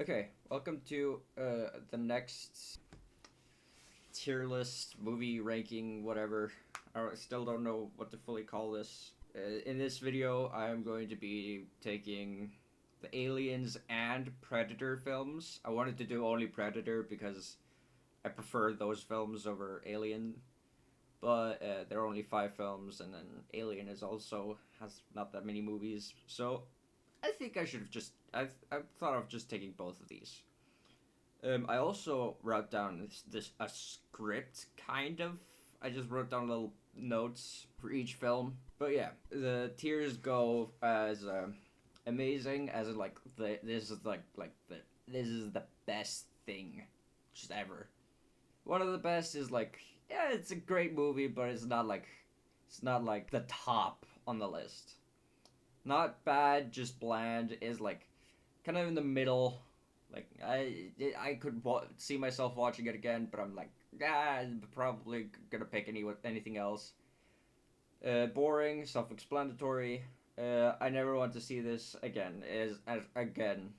Okay, welcome to the next tier list, movie ranking, whatever. I still don't know what to fully call this. In this video, I'm going to be taking the Aliens and Predator films. I wanted to do only Predator because I prefer those films over Alien, but there are only 5 films, and then Alien is also has not that many movies. So I think I should have just I thought of just taking both of these. I also wrote down this a script kind of. I just wrote down little notes for each film. But yeah, the tiers go as amazing as in like this is this is the best thing just ever. One of the best is like yeah, it's a great movie, but it's not like the top on the list. Not bad, just bland is like kind of in the middle. Like I could see myself watching it again, but I'm like, I'm probably gonna pick anything else. Boring, self-explanatory. I never want to see this again. Again,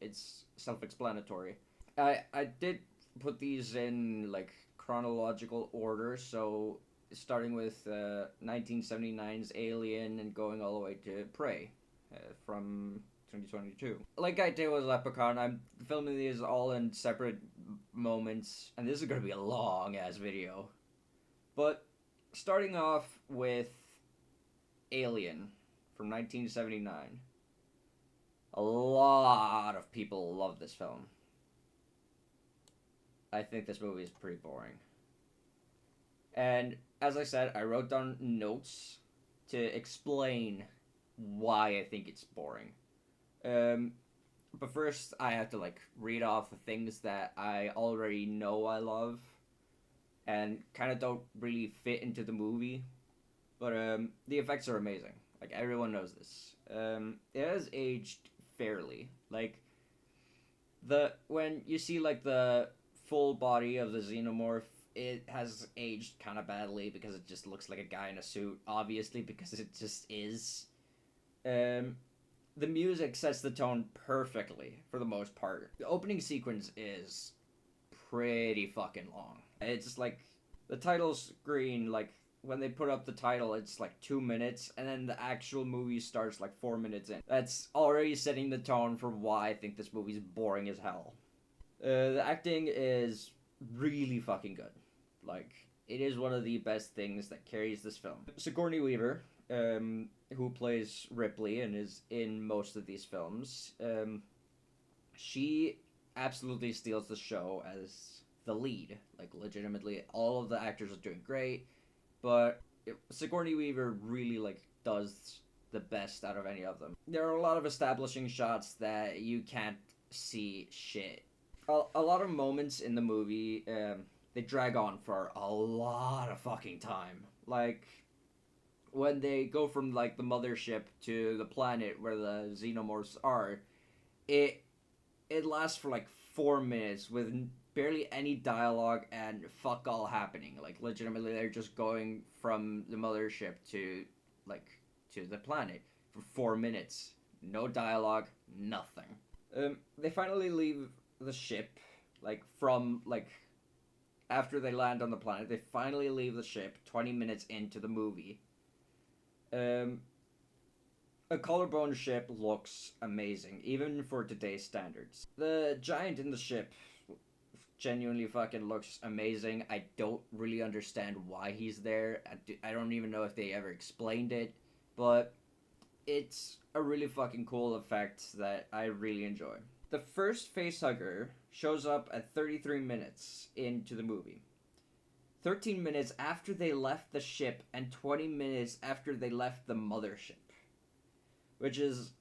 it's self-explanatory. I did put these in like chronological order, so starting with 1979's Alien and going all the way to Prey from 2022. Like I did with Leprechaun, I'm filming these all in separate moments, and this is going to be a long ass video. But starting off with Alien from 1979, a lot of people love this film. I think this movie is pretty boring. And as I said, I wrote down notes to explain why I think it's boring. Um, but first, I have to like read off the things that I already know I love, and kind of don't really fit into the movie. But the effects are amazing. Like everyone knows this. It has aged fairly. Like the when you see like the full body of the xenomorph, it has aged kind of badly because it just looks like a guy in a suit. Obviously, because it just is. Um, the music sets the tone perfectly for the most part. The opening sequence is pretty fucking long. It's like the title screen, like when they put up the title, it's like 2 minutes, and then the actual movie starts like 4 minutes in. That's already setting the tone for why I think this movie's boring as hell. The acting is really fucking good. Like, it is one of the best things that carries this film. Sigourney Weaver, who plays Ripley and is in most of these films, she absolutely steals the show as the lead. Like, legitimately, all of the actors are doing great, but Sigourney Weaver really, like, does the best out of any of them. There are a lot of establishing shots that you can't see shit. A lot of moments in the movie, they drag on for a lot of fucking time. Like, when they go from like the mothership to the planet where the xenomorphs are, it it lasts for like 4 minutes with barely any dialogue and fuck all happening. Like legitimately, they're just going from the mothership to like to the planet for 4 minutes. No dialogue, nothing. They finally leave the ship, like from like after they land on the planet. They finally leave the ship 20 minutes into the movie. Um, a collarbone ship looks amazing, even for today's standards. The giant in the ship genuinely fucking looks amazing. I don't really understand why he's there. I don't even know if they ever explained it, but it's a really fucking cool effect that I really enjoy. The first facehugger shows up at 33 minutes into the movie. 13 minutes after they left the ship and 20 minutes after they left the mothership. Which is,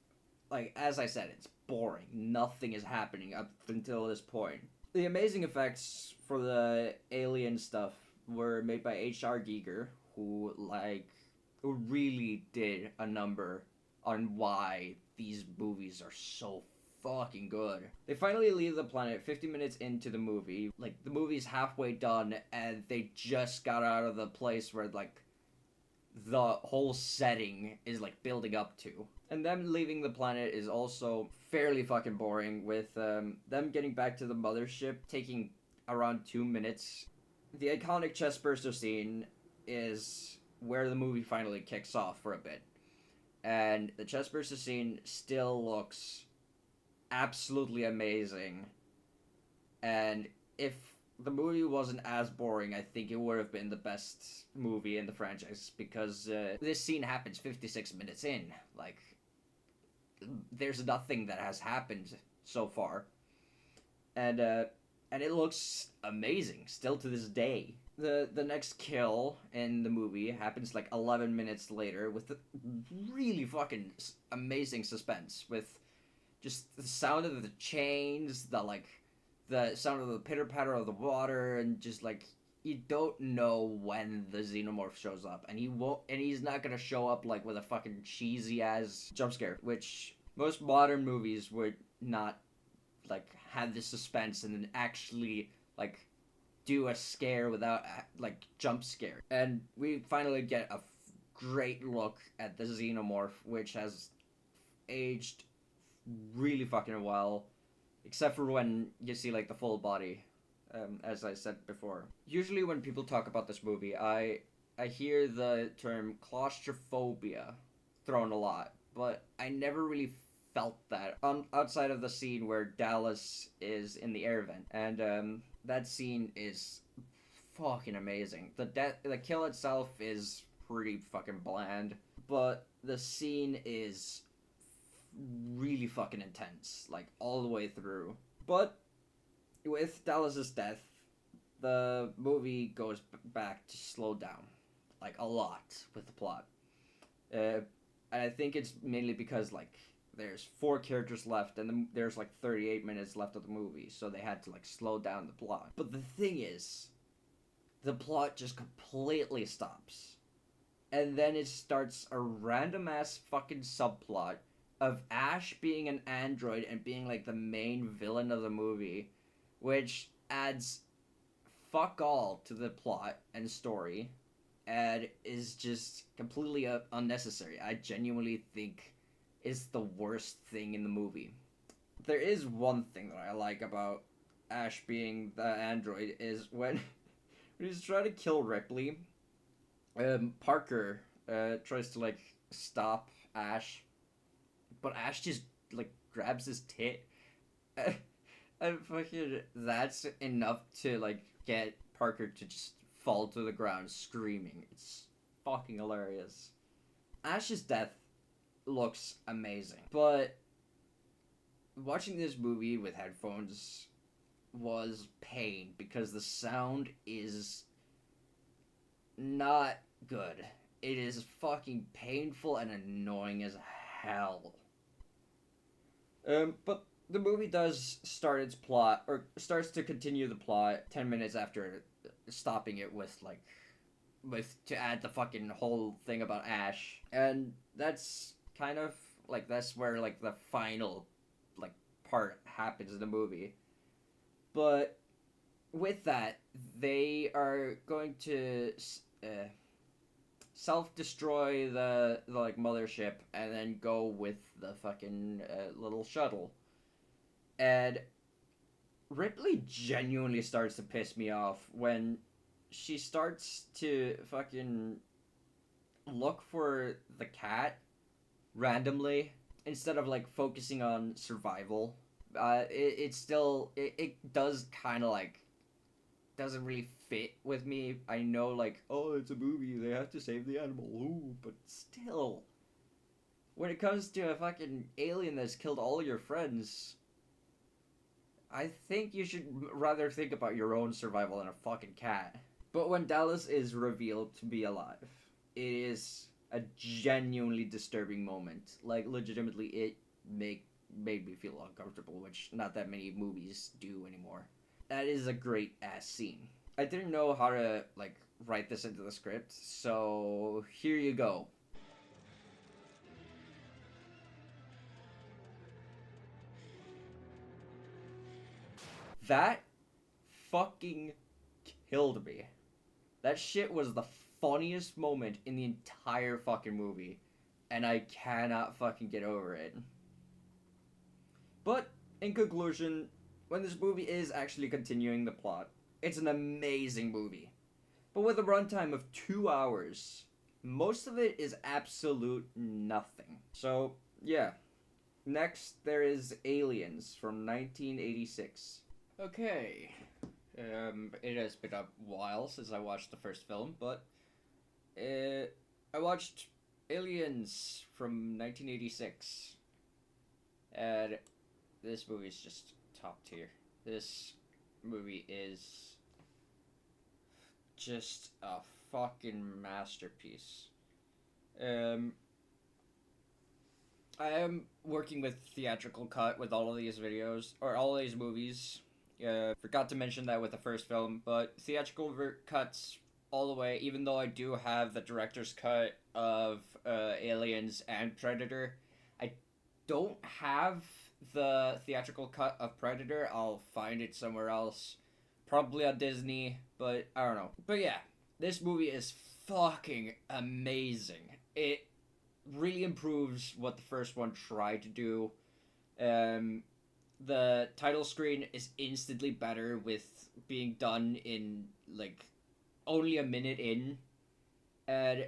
like, as I said, it's boring. Nothing is happening up until this point. The amazing effects for the alien stuff were made by H.R. Giger, who, like, who really did a number on why these movies are so fucking good. They finally leave the planet 50 minutes into the movie. Like, the movie's halfway done, and they just got out of the place where, like, the whole setting is like building up to. And them leaving the planet is also fairly fucking boring, with them getting back to the mothership taking around 2 minutes. The iconic chestburster scene is where the movie finally kicks off for a bit. And the chestburster scene still looks absolutely amazing. And if the movie wasn't as boring, I think it would have been the best movie in the franchise, because this scene happens 56 minutes in. Like, there's nothing that has happened so far, and it looks amazing still to this day. The next kill in the movie happens like 11 minutes later, with really fucking amazing suspense, with just the sound of the chains, the sound of the pitter patter of the water, and just like, you don't know when the xenomorph shows up, and he's not gonna show up like with a fucking cheesy ass jump scare, which most modern movies would not like have this suspense and then actually like do a scare without like jump scare. And we finally get a great look at the xenomorph, which has aged really fucking well, except for when you see like the full body. As I said before, usually when people talk about this movie, I hear the term claustrophobia thrown a lot, but I never really felt that outside of the scene where Dallas is in the air vent, and that scene is fucking amazing. The kill itself is pretty fucking bland, but the scene is really fucking intense, like all the way through. But with Dallas's death, the movie goes back to slow down, like a lot with the plot. And I think it's mainly because like there's 4 characters left, and there's like 38 minutes left of the movie, so they had to like slow down the plot. But the thing is, the plot just completely stops, and then it starts a random ass fucking subplot of Ash being an android and being like the main villain of the movie, which adds fuck all to the plot and story, and is just completely unnecessary. I genuinely think is the worst thing in the movie. There is one thing that I like about Ash being the android, is when when he's trying to kill Ripley, Parker tries to like stop Ash, but Ash just like grabs his tit. And fucking, that's enough to like get Parker to just fall to the ground screaming. It's fucking hilarious. Ash's death looks amazing, but watching this movie with headphones was pain, because the sound is not good. It is fucking painful and annoying as hell. But the movie does start its plot, or starts to continue the plot 10 minutes after stopping it with to add the fucking whole thing about Ash. And that's kind of like, that's where like the final like part happens in the movie. But with that, they are going to self-destroy the like mothership, and then go with the fucking little shuttle. And Ripley genuinely starts to piss me off when she starts to fucking look for the cat randomly, instead of like focusing on survival. It does kind of like, doesn't really fit with me. I know, like, oh, it's a movie, they have to save the animal, ooh, but still, when it comes to a fucking alien that's killed all your friends, I think you should rather think about your own survival than a fucking cat. But when Dallas is revealed to be alive, it is a genuinely disturbing moment. Like, legitimately, it made me feel uncomfortable, which not that many movies do anymore. That is a great ass scene. I didn't know how to like write this into the script, so here you go. That fucking killed me. That shit was the funniest moment in the entire fucking movie, and I cannot fucking get over it. But in conclusion, when this movie is actually continuing the plot, it's an amazing movie. But with a runtime of 2 hours, most of it is absolute nothing. So, yeah. Next, there is Aliens from 1986. Okay. It has been a while since I watched the first film, but I watched Aliens from 1986, and this movie is just top tier. This movie is just a fucking masterpiece. I am working with theatrical cut with all of these videos, or all of these movies. Forgot to mention that with the first film, but theatrical cuts all the way, even though I do have the director's cut of Aliens and Predator, I don't have the theatrical cut of Predator. I'll find it somewhere else. Probably on Disney, but I don't know. But yeah, this movie is fucking amazing. It really improves what the first one tried to do. The title screen is instantly better with being done in like only a minute in, and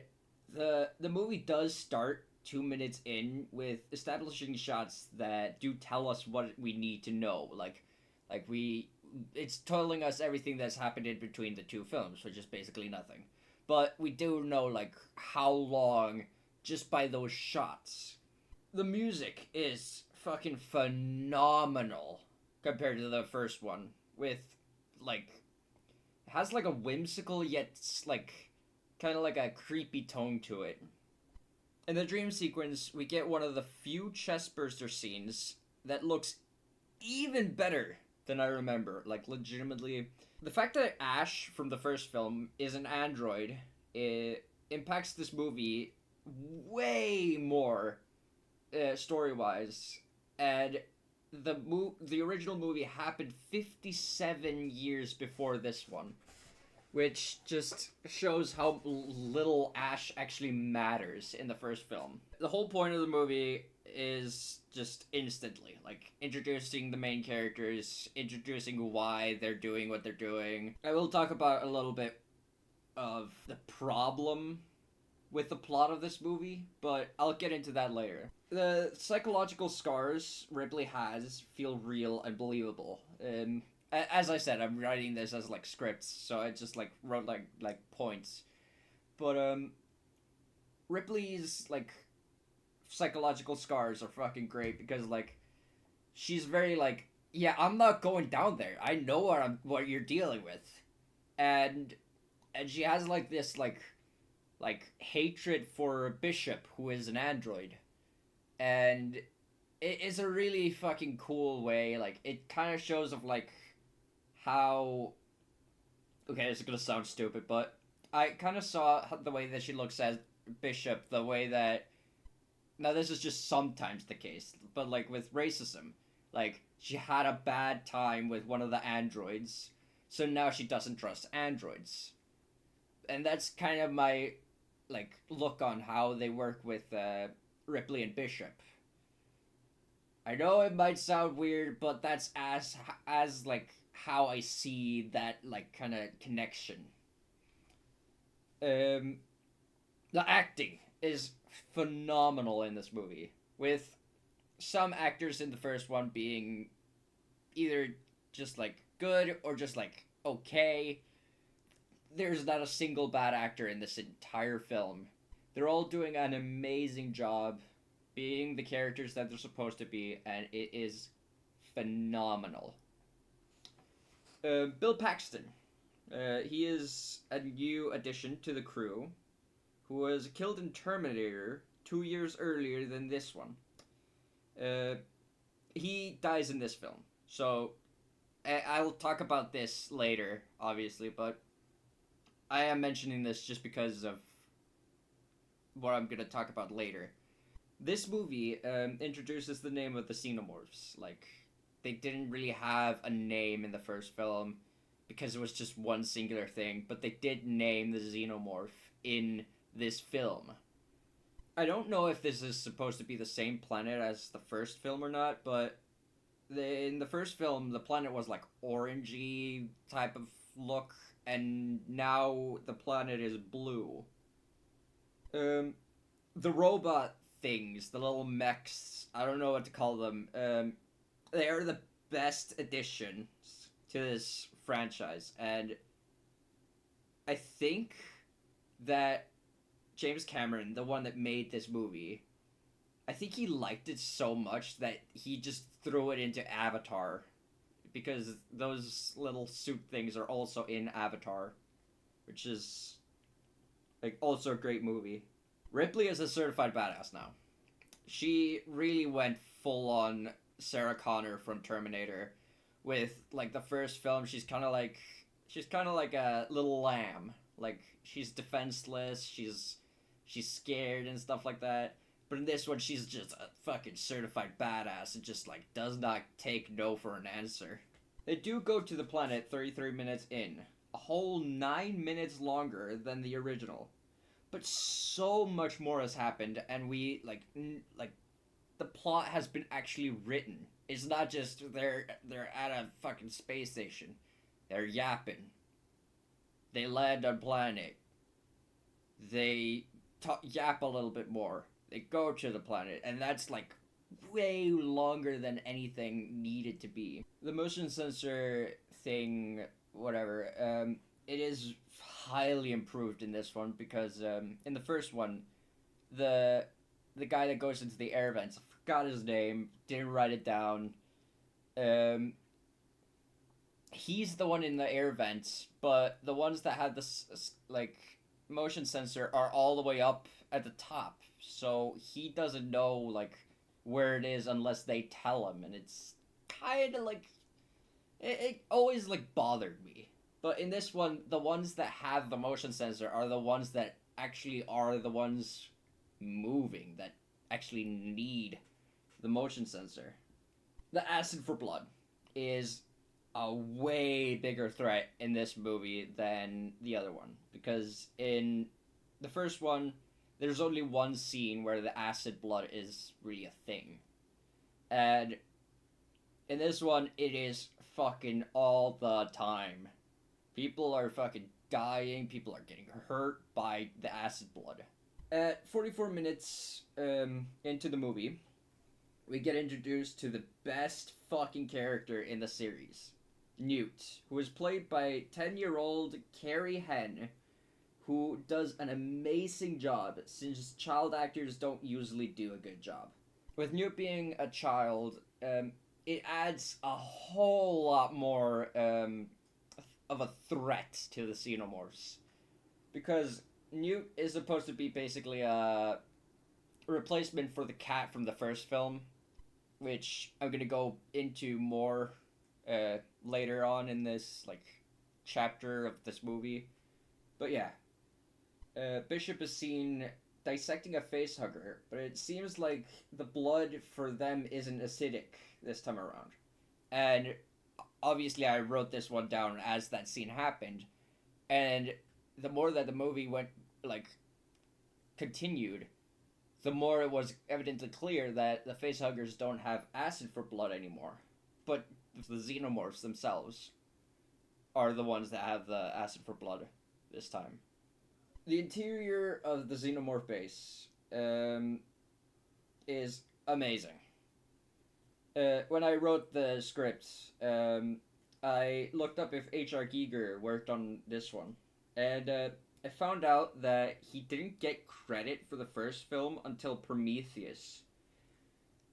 the movie does start 2 minutes in with establishing shots that do tell us what we need to know. It's telling us everything that's happened in between the two films, which is basically nothing. But we do know like how long just by those shots. The music is fucking phenomenal compared to the first one, with like it has like a whimsical yet like kind of like a creepy tone to it. In the dream sequence, we get one of the few chestburster scenes that looks even better than I remember. Like, legitimately. The fact that Ash from the first film is an android, it impacts this movie way more story-wise. And the original movie happened 57 years before this one, which just shows how little Ash actually matters in the first film. The whole point of the movie is just instantly, like, introducing the main characters, introducing why they're doing what they're doing. I will talk about a little bit of the problem with the plot of this movie, but I'll get into that later. The psychological scars Ripley has feel real and believable. As I said, I'm writing this as like scripts, so I just like wrote like points. But Ripley's like psychological scars are fucking great because like she's very like, yeah, I'm not going down there. I know what you're dealing with. And she has like this like hatred for Bishop, who is an android. And it is a really fucking cool way. Like, it kind of shows of like how, okay, this is gonna sound stupid, but I kind of saw the way that she looks at Bishop, the way that, now this is just sometimes the case, but like with racism, like she had a bad time with one of the androids, so now she doesn't trust androids. And that's kind of my like look on how they work with Ripley and Bishop. I know it might sound weird, but that's as like how I see that like kind of connection. The acting is phenomenal in this movie, with some actors in the first one being either just like good or just like okay. There's not a single bad actor in this entire film. They're all doing an amazing job being the characters that they're supposed to be, and it is phenomenal. Bill Paxton. He is a new addition to the crew who was killed in Terminator 2 years earlier than this one. He dies in this film. So, I'll talk about this later, obviously, but I am mentioning this just because of what I'm going to talk about later. This movie introduces the name of the Xenomorphs. Like, they didn't really have a name in the first film because it was just one singular thing, but they did name the Xenomorph. in this film. I don't know if this is supposed to be the same planet as the first film or not, but in the first film, the planet was like orangey type of look, and now the planet is blue. Um, the robot things, the little mechs, I don't know what to call them. They are the best additions to this franchise, and I think that James Cameron, the one that made this movie, I think he liked it so much that he just threw it into Avatar because those little suit things are also in Avatar, which is like also a great movie. Ripley is a certified badass now. She really went full on Sarah Connor from Terminator. With like the first film, she's kind of like a little lamb. Like she's defenseless. She's scared and stuff like that. But in this one, she's just a fucking certified badass and just like does not take no for an answer. They do go to the planet 33 minutes in, a whole 9 minutes longer than the original. But so much more has happened, and we like the plot has been actually written. It's not just they're at a fucking space station. They're yapping. They land on planet. They yap a little bit more. They go to the planet, and that's like way longer than anything needed to be. The motion sensor thing, whatever. It is highly improved in this one because in the first one, the the guy that goes into the air vents, I forgot his name, didn't write it down. Um, he's the one in the air vents, but the ones that have this like motion sensor are all the way up at the top, so he doesn't know like where it is unless they tell him, and it's kind of like it always like bothered me. But in this one, the ones that have the motion sensor are the ones that actually are the ones moving that actually need the motion sensor. The acid for blood is a way bigger threat in this movie than the other one because in the first one there's only one scene where the acid blood is really a thing, and in this one it is fucking all the time. People are fucking dying, people are getting hurt by the acid blood. At 44 minutes into the movie, we get introduced to the best fucking character in the series, Newt, who is played by 10-year-old Carrie Henn, who does an amazing job since child actors don't usually do a good job. With Newt being a child, it adds a whole lot more of a threat to the xenomorphs. Because Newt is supposed to be basically a replacement for the cat from the first film, which I'm gonna go into more later on in this like chapter of this movie. But yeah, Bishop is seen dissecting a facehugger, but it seems like the blood for them isn't acidic this time around. And obviously, I wrote this one down as that scene happened, and the more that the movie went like continued, the more it was evidently clear that the facehuggers don't have acid for blood anymore, but the xenomorphs themselves are the ones that have the acid for blood this time. The interior of the xenomorph base is amazing. When I wrote the script, I looked up if H.R. Giger worked on this one, and I found out that he didn't get credit for the first film until Prometheus.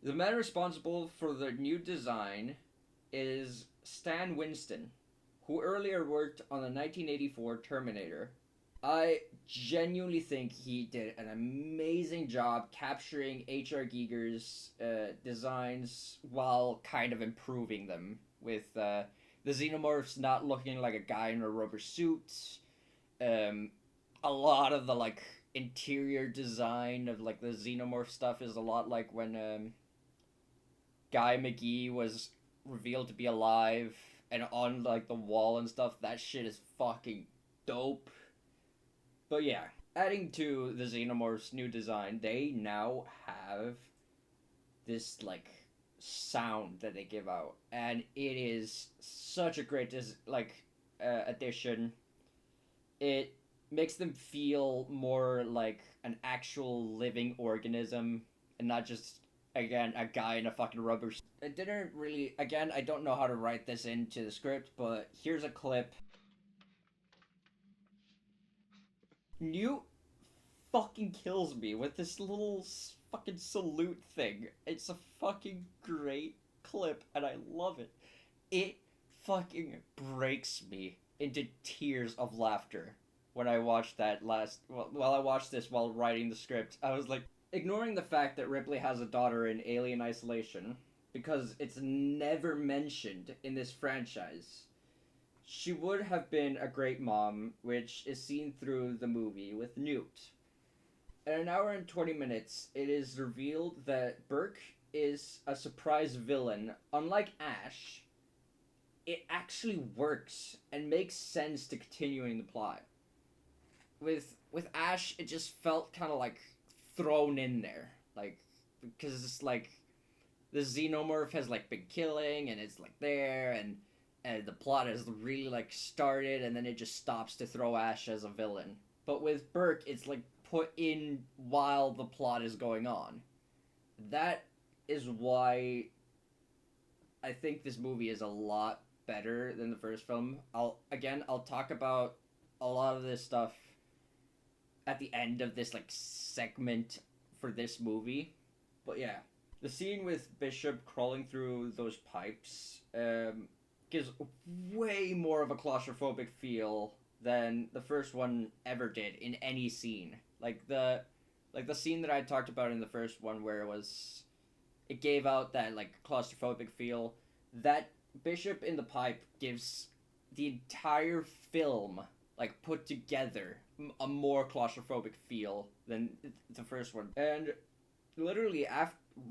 The man responsible for the new design is Stan Winston, who earlier worked on the 1984 Terminator. I genuinely think he did an amazing job capturing H.R. Giger's designs while kind of improving them, with the xenomorphs not looking like a guy in a rubber suit. A lot of the like interior design of like the xenomorph stuff is a lot like when Guy McGee was revealed to be alive and on like the wall and stuff. That shit is fucking dope. But yeah, Adding to the Xenomorph's new design, they now have this like sound that they give out, and it is such a great addition. It makes them feel more like an actual living organism and not just again a guy in a fucking rubber. It didn't really. Again, I don't know how to write this into the script, but here's a clip. Newt fucking kills me with this little fucking salute thing. It's a fucking great clip, and I love it. It fucking breaks me into tears of laughter when I watched that while I watched this while writing the script. I was like, ignoring the fact that Ripley has a daughter in Alien Isolation, because it's never mentioned in this franchise. She would have been a great mom, which is seen through the movie with Newt. In an hour and 20 minutes, it is revealed that Burke is a surprise villain. Unlike Ash, it actually works and makes sense to continuing the plot. With Ash, it just felt kind of like thrown in there, like because it's like the xenomorph has like been killing and it's like there and the plot has really like started and then it just stops to throw Ash as a villain. But with Burke, it's like put in while the plot is going on. That is why I think this movie is a lot better than the first film. I'll talk about a lot of this stuff at the end of this like segment for this movie. But yeah, the scene with Bishop crawling through those pipes gives way more of a claustrophobic feel than the first one ever did in any scene. Like the scene that I talked about in the first one where it gave out that like claustrophobic feel. That Bishop in the pipe gives the entire film like put together a more claustrophobic feel than the first one. And literally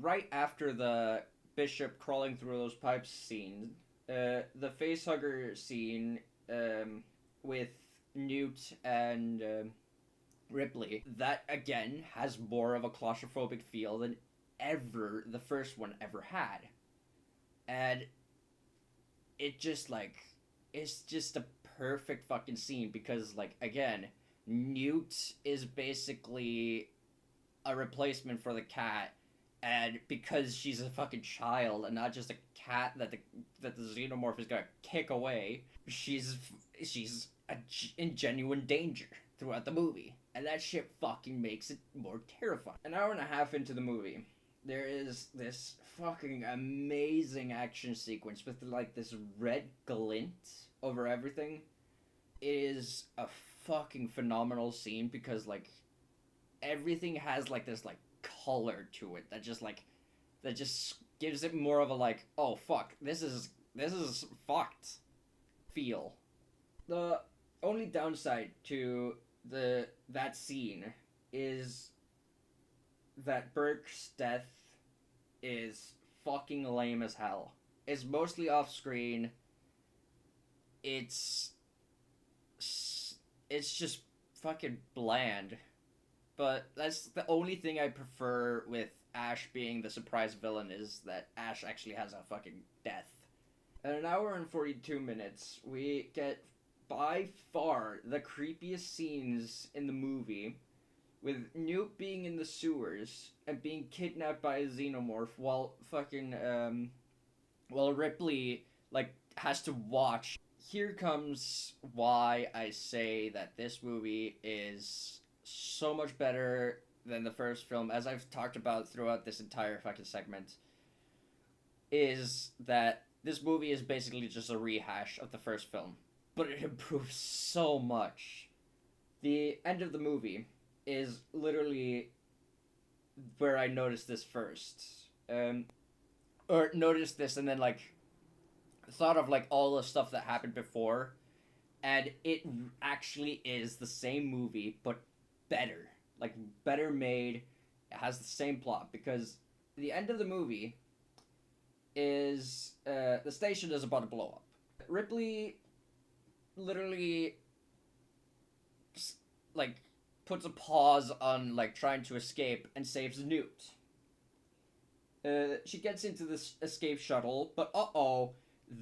right after the Bishop crawling through those pipes scene, the facehugger scene with Newt and Ripley, that again has more of a claustrophobic feel than ever the first one ever had. And it just like it's just a perfect fucking scene because like again, Newt is basically a replacement for the cat, and because she's a fucking child and not just a cat that the xenomorph is gonna kick away, she's in genuine danger throughout the movie, and that shit fucking makes it more terrifying. An hour and a half into the movie, there is this fucking amazing action sequence with like this red glint over everything. It is a fucking phenomenal scene because like everything has like this like color to it that just gives it more of a like, oh fuck, this is fucked feel. The only downside to the that scene is that Burke's death is fucking lame as hell. It's mostly off screen. It's it's just fucking bland. But that's the only thing I prefer with Ash being the surprise villain is that Ash actually has a fucking death. At an hour and 42 minutes, we get by far the creepiest scenes in the movie with Newt being in the sewers and being kidnapped by a xenomorph while Ripley like has to watch. Here comes why I say that this movie is so much better than the first film, as I've talked about throughout this entire fucking segment, is that this movie is basically just a rehash of the first film, but it improves so much. The end of the movie is literally where I noticed this first. Or noticed this and then like thought of like all the stuff that happened before, and it actually is the same movie but better, like better made. It has the same plot because the end of the movie is the station is about to blow up. Ripley literally like puts a pause on like trying to escape and saves Newt. She gets into this escape shuttle, but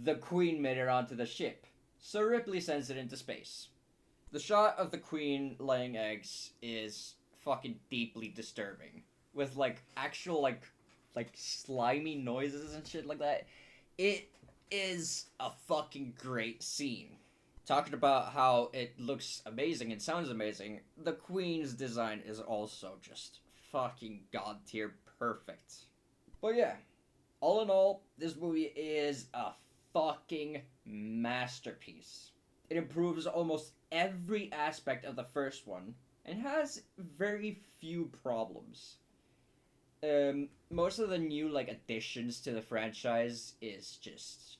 the Queen made it onto the ship, so Ripley sends it into space. The shot of the Queen laying eggs is fucking deeply disturbing, with like actual like slimy noises and shit like that. It is a fucking great scene. Talking about how it looks amazing and sounds amazing, the Queen's design is also just fucking god tier perfect. But yeah, all in all, this movie is a fucking masterpiece. It improves almost every aspect of the first one and has very few problems. Most of the new like additions to the franchise is just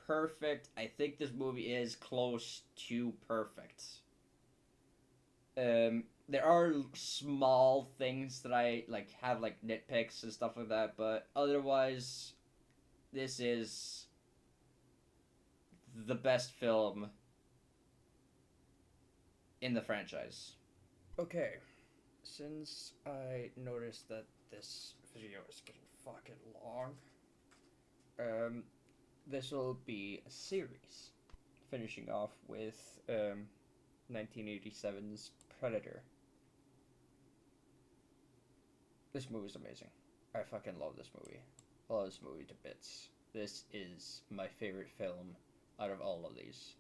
perfect. I think this movie is close to perfect. There are small things that I like have like nitpicks and stuff like that, but otherwise, this is the best film in the franchise. Okay, since I noticed that this video is getting fucking long, this will be a series, finishing off with 1987's Predator. This movie's amazing. I fucking love this movie. I love this movie to bits. This is my favorite film out of all of these.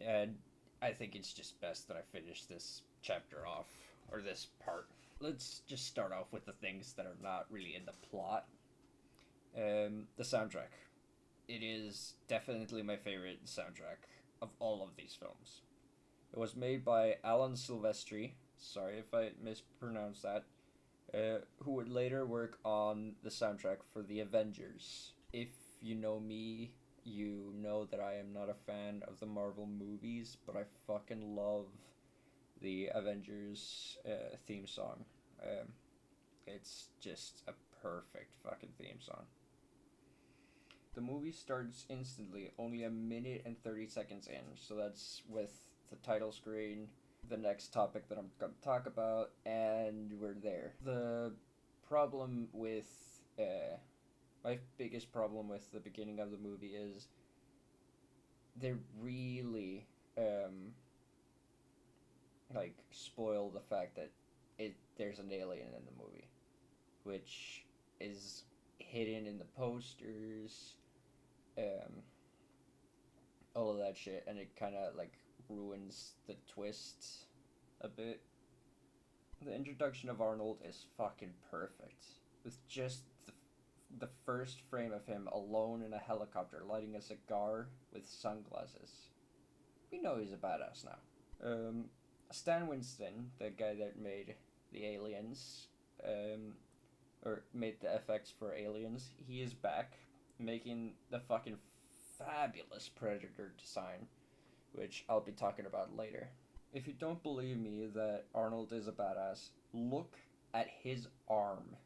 And I think it's just best that I finish this chapter off, or this part. Let's just start off with the things that are not really in the plot. The soundtrack. It is definitely my favorite soundtrack of all of these films. It was made by Alan Silvestri, sorry if I mispronounced that, who would later work on the soundtrack for The Avengers. If you know me, you know that I am not a fan of the Marvel movies, but I fucking love the Avengers theme song. It's just a perfect fucking theme song. The movie starts instantly, only a minute and 30 seconds in, so that's with the title screen, the next topic that I'm going to talk about, and we're there. The problem with, my biggest problem with the beginning of the movie is they really, like, spoil the fact that there's an alien in the movie, which is hidden in the posters, all of that shit, and it kind of like ruins the twist a bit. The introduction of Arnold is fucking perfect, with just the first frame of him alone in a helicopter lighting a cigar with sunglasses. We know he's a badass now. Stan Winston, the guy that made the aliens, or made the effects for Aliens, he is back making the fucking fabulous Predator design, which I'll be talking about later. If you don't believe me that Arnold is a badass, look at his arm.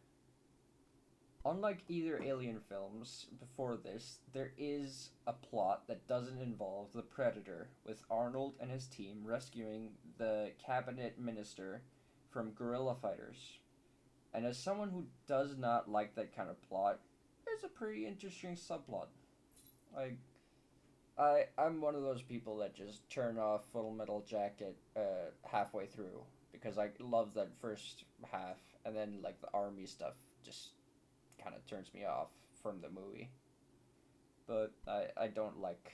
Unlike either Alien films before this, there is a plot that doesn't involve the Predator, with Arnold and his team rescuing the cabinet minister from guerrilla fighters. And as someone who does not like that kind of plot, there's a pretty interesting subplot. Like, I'm one of those people that just turn off Full Metal Jacket halfway through, because I love that first half, and then like the army stuff just kind of turns me off from the movie. But I don't like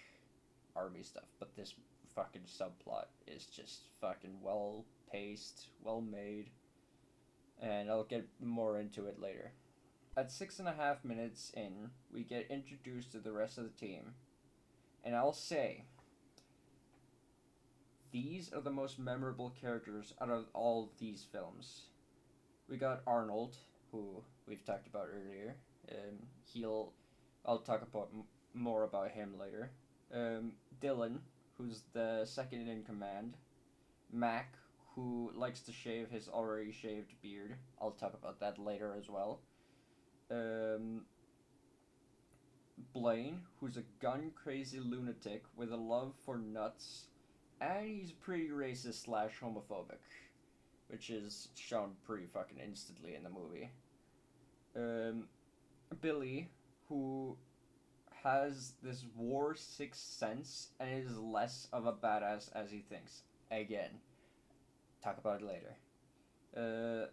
army stuff, but this fucking subplot is just fucking well paced, well made, and I'll get more into it later. At 6.5 minutes in, we get introduced to the rest of the team, and I'll say, these are the most memorable characters out of all these films. We got Arnold, who we've talked about earlier. I'll talk about more about him later. Dylan, who's the second in command. Mac, who likes to shave his already shaved beard. I'll talk about that later as well. Blaine, who's a gun-crazy lunatic with a love for nuts And he's pretty racist slash homophobic, which is shown pretty fucking instantly in the movie. Um, Billy, who has this war sixth sense and is less of a badass as he thinks. Again, talk about it later. Uh,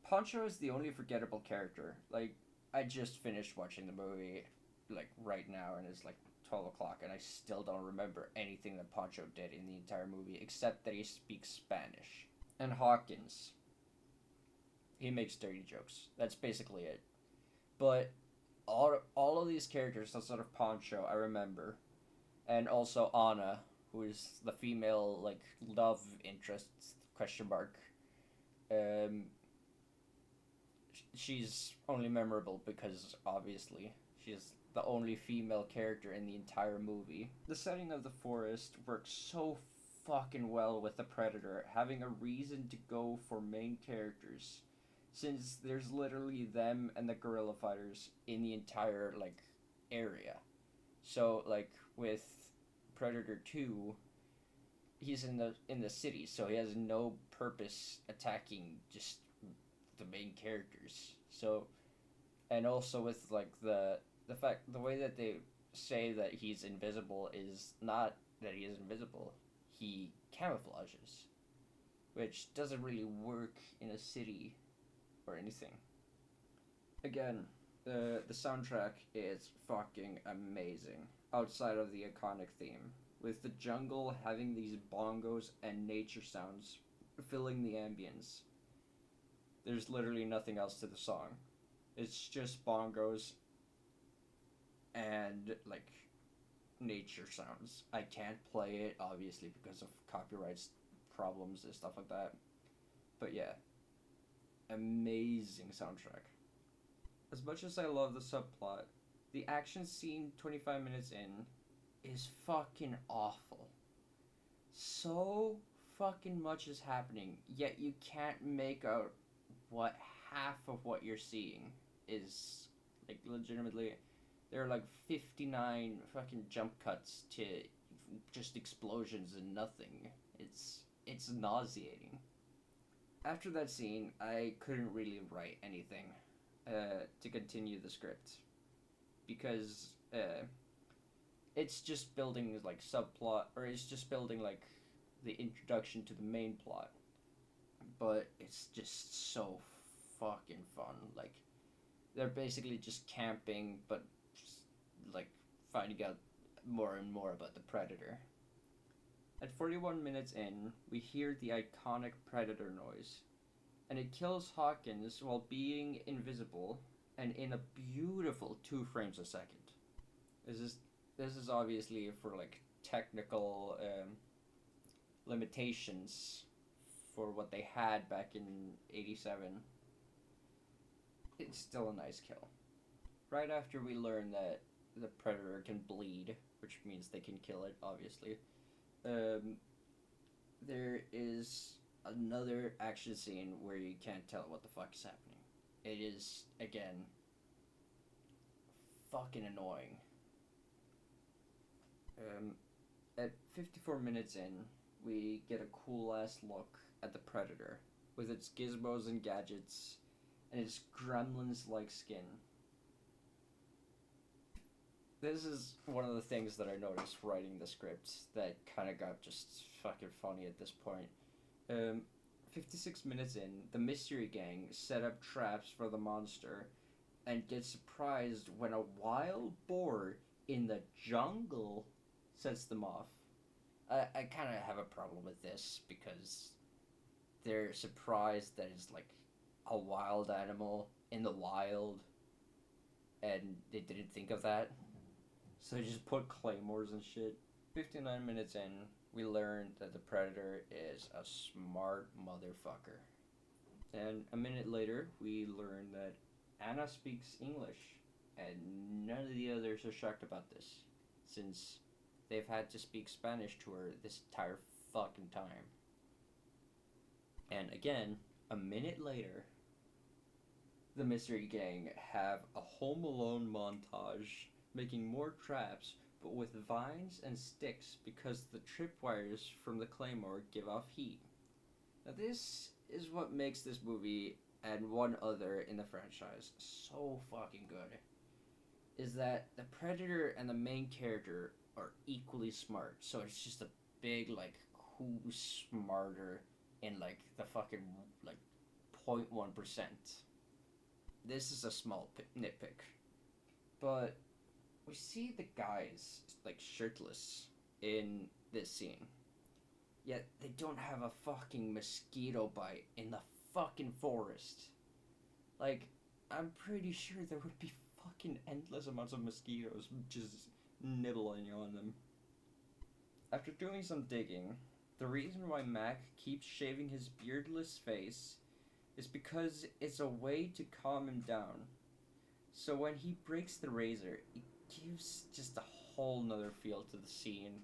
Poncho is the only forgettable character. Like, I just finished watching the movie, like, right now, and it's like 12 o'clock, and I still don't remember anything that Poncho did in the entire movie, except that he speaks Spanish. And Hawkins, he makes dirty jokes. That's basically it. But all of these characters outside of Poncho, I remember, and also Anna, who is the female like love interest question mark. Um, she's only memorable because obviously she's the only female character in the entire movie. The setting of the forest works so fucking well with the Predator having a reason to go for main characters, since there's literally them and the guerrilla fighters in the entire like area. So like with Predator 2, he's in the city, so he has no purpose attacking just the main characters. So and also with like the way that they say that he's invisible is not that he is invisible. He camouflages, which doesn't really work in a city or anything. Again, the soundtrack is fucking amazing. Outside of the iconic theme, with the jungle having these bongos and nature sounds filling the ambience, there's literally nothing else to the song. It's just bongos and like nature sounds. I can't play it obviously because of copyrights problems and stuff like that. But yeah, amazing soundtrack. As much as I love the subplot, the action scene 25 minutes in is fucking awful. So fucking much is happening, yet you can't make out what half of what you're seeing is. Like, legitimately, there are like 59 fucking jump cuts to just explosions and nothing. It's nauseating. After that scene, I couldn't really write anything to continue the script because it's just building like subplot, or it's just building like the introduction to the main plot, but it's just so fucking fun. Like, they're basically just camping, but just, like, finding out more and more about the Predator. At 41 minutes in, we hear the iconic Predator noise, and it kills Hawkins while being invisible and in a beautiful 2 frames a second. This is this is obviously for like technical limitations for what they had back in '87. It's still a nice kill. Right after we learn that the Predator can bleed, which means they can kill it, obviously, um, there is another action scene where you can't tell what the fuck is happening. It is, again, fucking annoying. Um, at 54 minutes in, we get a cool ass look at the Predator with its gizmos and gadgets and its gremlins like skin. This is one of the things that I noticed writing the script that kind of got just fucking funny at this point. Um, 56 minutes in, the mystery gang set up traps for the monster and get surprised when a wild boar in the jungle sets them off. I kind of have a problem with this because they're surprised that it's like a wild animal in the wild and they didn't think of that. So they just put claymores and shit. 59 minutes in, we learn that the Predator is a smart motherfucker. And a minute later, we learn that Anna speaks English, and none of the others are shocked about this, since they've had to speak Spanish to her this entire fucking time. And again, a minute later, the Mystery Gang have a Home Alone montage making more traps, with vines and sticks because the tripwires from the claymore give off heat. Now, this is what makes this movie and one other in the franchise so fucking good. Is that the Predator and the main character are equally smart, so it's just a big, like, who's smarter in, like, the fucking, like, 0.1%. This is a small nitpick. But we see the guys, like, shirtless in this scene. Yet they don't have a fucking mosquito bite in the fucking forest. Like, I'm pretty sure there would be fucking endless amounts of mosquitoes just nibbling on them. After doing some digging, the reason why Mac keeps shaving his beardless face is because it's a way to calm him down. So when he breaks the razor, it gives just a whole nother feel to the scene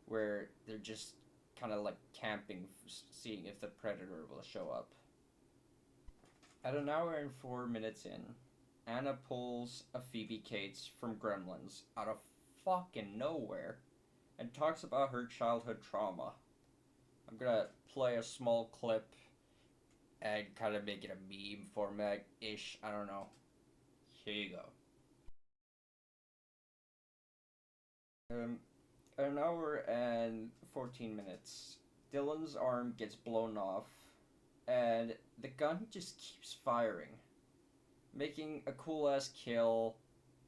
where they're just kind of like camping, seeing if the predator will show up. At an hour and 4 minutes in, Anna pulls a Phoebe Cates from Gremlins out of fucking nowhere and talks about her childhood trauma. I'm gonna play a small clip and kind of make it a meme format-ish, I don't know. Here you go. An hour and 14 minutes. Dylan's arm gets blown off, and the gun just keeps firing, making a cool ass kill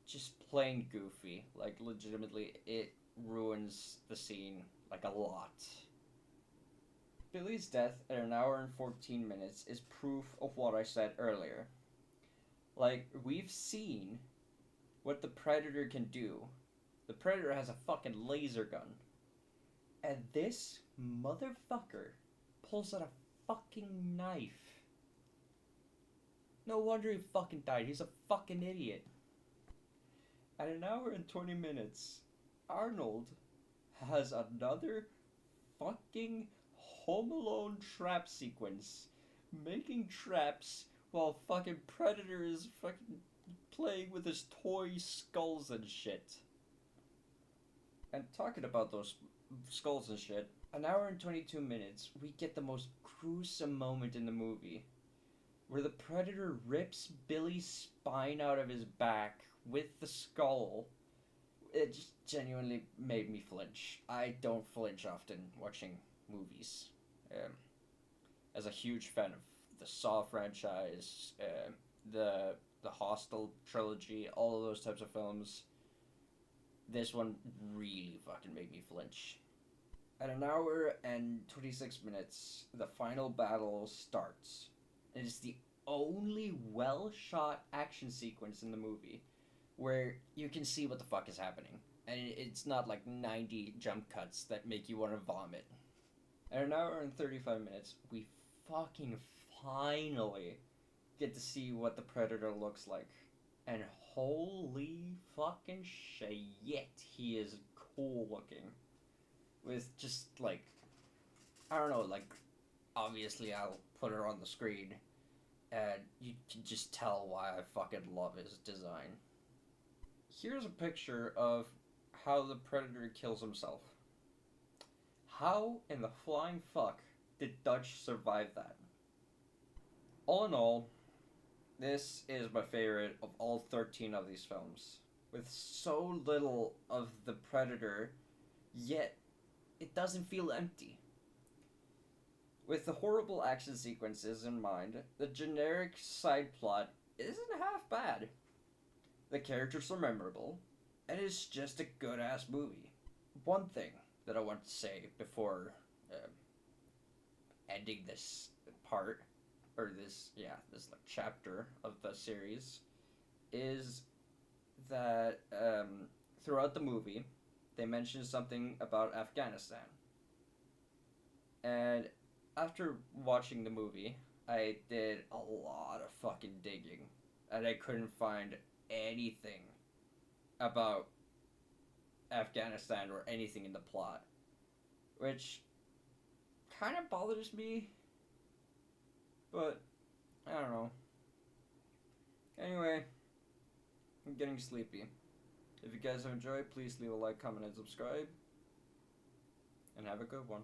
just plain goofy. Like, legitimately, it ruins the scene, like, a lot. Billy's death at an hour and 14 minutes is proof of what I said earlier. Like, we've seen what the Predator can do. The Predator has a fucking laser gun. And this motherfucker pulls out a fucking knife. No wonder he fucking died. He's a fucking idiot. At an hour and 20 minutes, Arnold has another fucking Home Alone trap sequence. Making traps while fucking Predator is fucking playing with his toy skulls and shit. And talking about those skulls and shit, an hour and 22 minutes, we get the most gruesome moment in the movie, where the Predator rips Billy's spine out of his back with the skull. It just genuinely made me flinch. I don't flinch often watching movies. As a huge fan of the Saw franchise, the Hostel trilogy, all of those types of films, this one really fucking made me flinch. At an hour and 26 minutes, the final battle starts. It is the only well-shot action sequence in the movie where you can see what the fuck is happening. And it's not like 90 jump cuts that make you want to vomit. At an hour and 35 minutes, we fucking finally get to see what the Predator looks like. And holy fucking shit, he is cool looking. With just, like, I don't know, like, obviously I'll put her on the screen, and you can just tell why I fucking love his design. Here's a picture of how the Predator kills himself. How in the flying fuck did Dutch survive that? All in all, this is my favorite of all 13 of these films. With so little of the Predator, yet it doesn't feel empty. With the horrible action sequences in mind, the generic side plot isn't half bad. The characters are memorable, and it's just a good ass movie. One thing that I want to say before ending this part, or this like chapter of the series, is that throughout the movie, they mention something about Afghanistan. And after watching the movie, I did a lot of fucking digging, and I couldn't find anything about Afghanistan or anything in the plot, which kind of bothers me, but I don't know. Anyway, I'm getting sleepy. If you guys have enjoyed, please leave a like, comment, and subscribe. And have a good one.